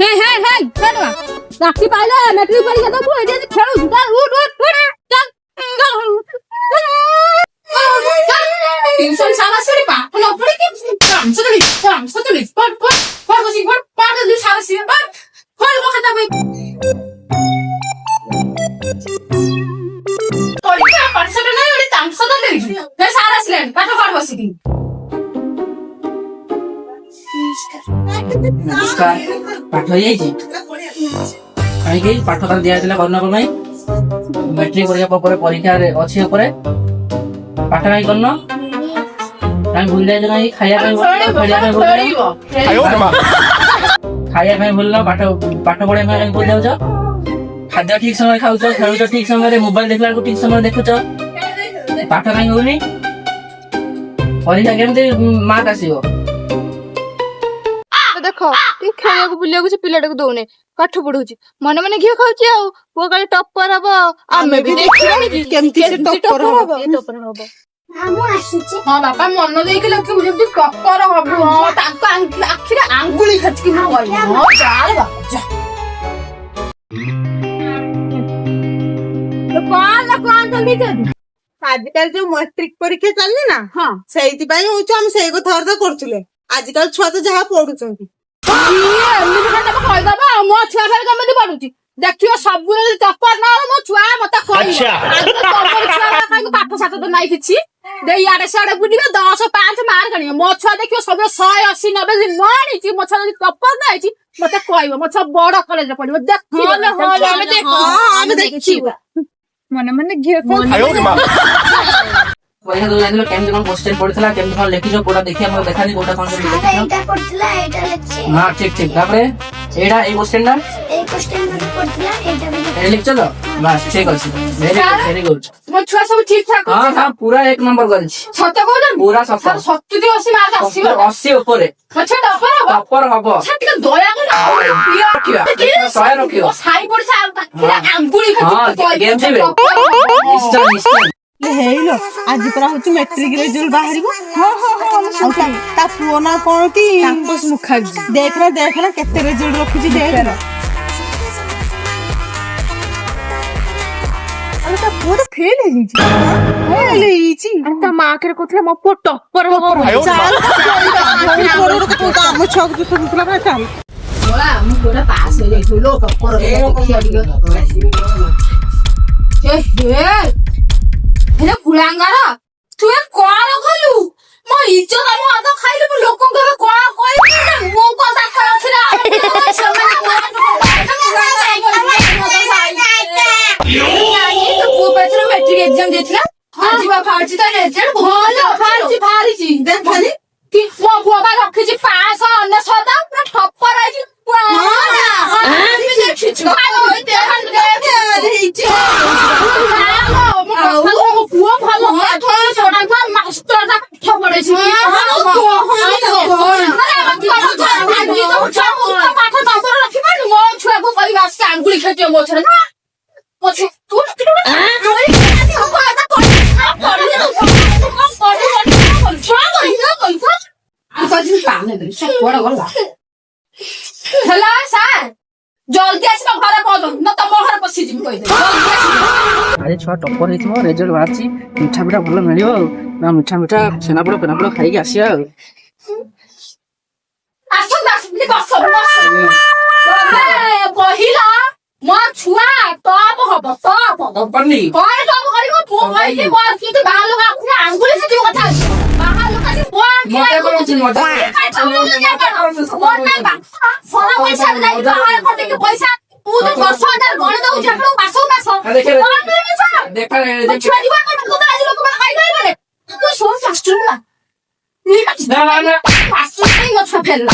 ହେଇ ହେଇ ହେଇ ଛାଡ ରାତି ପାଇଲେ ମେଟ୍ରିକ ପରୀକ୍ଷା ଦବୁ ଏଠି ଖେଳୁଛୁ ଚାଲ ଉଠ ଉଠ টিউশন সারা সেরে পা হলো পড়ে কি কাম সতলি পড় বসি পড় পাড় দি সারা সেরে পড় পড় বখাতা ভাই পরীক্ষা পাঠশালা নাই ওই কাম সতলি তে সারা সেরে পাঠ পড় বসি কি নমস্কার পাঠ হয়ে যাইছি কাହିଁକି ପାଠ ତାର ଦିଆଯାଇଥିଲା କରୁନ କଣ ପାଇଁ ମେଟ୍ରିକ ପରୀକ୍ଷା ପରେ ପରୀକ୍ଷାରେ ଅଛି ଉପରେ ପାଠ କାହିଁ କରୁନ କାହିଁ ଭୁଲି ଯାଇଛ କାହିଁ ଖାଇବା ପାଇଁ ଖେଳିବା ପାଇଁ ଭୁଲି ଖାଇବା ପାଇଁ ଭୁଲିନ ପାଠ ପଢିବା ପାଇଁ ଭୁଲି ଯାଉଛ ଖାଦ୍ୟ ଠିକ ସମୟରେ ଖାଉଛ ଖେଳୁଛ ଠିକ ସମୟରେ ମୋବାଇଲ ଦେଖିଲା ବେଳକୁ ଠିକ ସମୟରେ ଦେଖୁଛ ପାଠ କାହିଁ ହଉନି ପରୀକ୍ଷା କେମିତି ମାର୍କ ଆସିବ ଦେଖ ଟିକେ ଖେଳିବାକୁ ବୁଲିବାକୁ ସେ ପିଲାଟାକୁ ଦଉନେ ପାଠ ପଢଉଛି ମନେ ମନେ ଘିଅ ଖାଉଛି ଆଉ ପୁଅ କାଳେ ଟପର ହବ ଆମେ ବି ଦେଖିବାନି କେମିତି ସେ ଟପର ହବ ହଁ ବାପା ମନ ଦେଇକି ଲେଖିବୁ ଯେମିତି ଟପର ହବ ହଁ ତାଙ୍କ ଆଖିରେ ଆଙ୍ଗୁଳି ଖାଚିକି ହଁ କହିବୁ ହଁ ଚାଲ ବାପା ଯା ଆଜିକାଲି ଯୋଉ ମାଟ୍ରିକ ପରୀକ୍ଷା ଚାଲିନି ନା ହଁ ସେଇଥିପାଇଁ ହଉଛି ଆମେ ସେଇ କଥାବାର୍ତ୍ତା କରୁଥିଲେ ଆଜିକାଲି ଛୁଆ ତ ଯାହା ପଢୁଛନ୍ତି ଏମିତି ଖାଲି କହିଦବ ମୋ ଛୁଆ ଫେରେ କେମିତି ପଢୁଛି ଦେଖିବ ସବୁ ଟପର ନ ମୋ ଛୁଆ ମତେ କହିବ ପାଠ ସାଠ ତ ନାଇଁ କିଛି ଦେଇ ଇଆଡେ ସିଆଡେ ବୁଲିବେ 10-5 ମାର୍କ ଆଣିବ ମୋ ଛୁଆ ଦେଖିବ ସବୁ 180-90 ନ ଆଣିଛି ମୋ ଛୁଆ ଯଦି ଟପର ନ ହେଇଛି ମତେ କହିବ ମୋ ଛୁଆ ବଡ କଲେଜରେ ପଢିବ ଆମେ ଦେଖିବା ମନେ ମନେ ଘିଅ ପରୀକ୍ଷା ଦଉ ଯାଇଥିଲ କେମିତି କଣ କ୍ୱେଶ୍ଚନ ପଡିଥିଲା କେମିତି କଣ ଲେଖିଛ କୋଉଟା ଦେଖିବା ମୋତେ ଦେଖାନି କୋଉଟା କଣ ଲେଖିଛ ହଁ ଠିକ ଠିକ ତାପରେ ଏଇଟା ଏଇ କ୍ୱେଶ୍ଚନ ଟା ଲେଖିଛ ତ ବାସ୍ ଠିକ ଅଛି ଭେରି ଗୁଡ୍ ମୋ ଛୁଆ ସବୁ ଠିକ ଠାକ ହଁ ହଁ ପୁରା 1 ନମ୍ବର କରିଛି ସତ କହୁଛ ପୁରା ସତ 70-80 ମାର୍କ ଆସିବ 80 ଉପରେ ମୋ ଛୁଆ ଟପର ହବ ଟପର ହବ ଟିକେ ଦୟା କରି ଶହେ ରଖିବ ସାଇ ପଡିଶା ଆଙ୍ଗୁଳି ହଁ ଗେଞ୍ଜିବେ ନିଶ୍ଚୟ ନିଶ୍ଚୟ ହେଇଲୋ ଆଜି ପରା ହଉଛି ମେଟ୍ରିକ ରେଜଲ୍ଟ ବାହାରିବ ଆଉ ତା ପୁଅ ନା କଣ କି ମୁଖାର୍ଜୀ ଦେଖ ନା କେତେ ରେଜଲ୍ଟ ରଖିଛି ଦେଖ ତା ପୁଅ ତ ଫେଲ ହେଇଯାଇଛି ତା ମା ଆଖରେ କହୁଥିଲା ମୋ ପୁଅ ଟପର ହବ ଆମ ଛୁଆକୁ ଯୋଉ ଶୁଣୁଥିଲା ନା ଚାଲ ମୁଁ ପୁରା ପାସ୍ ହେଇଯାଇଥିଲୁ ଲୋ ଟପର ଦେଖିଆ ଟିକେ ହେଲେ କୁଳାଙ୍ଗାର ତୁ କଣ କଲୁ ମୋ ଇଜ୍ଜତ ମୋ ହାତ ଖାଇଲୁ ମୁଁ ଲୋକଙ୍କର କଣ କହିବି ମୁଁ କଥା ରଖିଲା ପୁଅ ପଛରେ ମେଟ୍ରିକ ଏକ୍ଜାମ ଦେଇଥିଲା ଆଜି ବା ବାହାରିଛି ତା ରେଜଲ୍ଟ ଭଲ ବାହାରିଛି ଦେଖାନି କି ମୋ ପୁଅ ବା ରଖିଛି 599 ଠପର ହେଇଛି ପୁଅ ଭଲ ମାଷ୍ଟର ପାଠ ପଢେଇଛି ପାଠ ନମ୍ବର ରଖିପାରୁନି ମୋ ଛୁଆକୁ କହିବା ଆସିକି ଆଙ୍ଗୁଳି ଖେଟିବ ମୋ ଛୁଆ ହେଲା ସାର୍ ଜଲ୍ଦି ଆସିବ ଘରେ ପହଞ୍ଚ ନା ତମ ଘରେ ପଶିଯିବି କହିଦେବି ଆଜି ଛୁଆ ଟପର ହେଇଥିବ ରେଜଲ୍ଟ ବାହାରିଛି ମିଠା ପିଠା ଭଲ ମିଳିବ ଆଉ ନା ମିଠା ଛେନାପୋଡ ଫେନାପୋଡ ଖାଇକି ଆସିବା ଆଉ କହିଲା ମୋ ଛୁଆ ଟପ ହବ ଟପ ଟପରନି କଣ ଟପ କରିବ ପୁଅ କହିଛି କିନ୍ତୁ ବାହାର ଲୋକ ଆଙ୍ଗୁଳି ସେଠି କଥା ଅଛି ବାହାର ଲୋକ ଆସି ମଜା କରୁଛି ମଜା ପଇସା ତୁ 10,000 ଗଣି ଦଉଛୁ ମାସକୁ ମାସ ଦେଖା ଛୁଆ ଯିବ ଆଜି ଲୋକ ଖାଇପାରିବନି ତୁ ଶୁଣ ମାଷ୍ଟର ନା ଛୁଆ ଫେରିଲା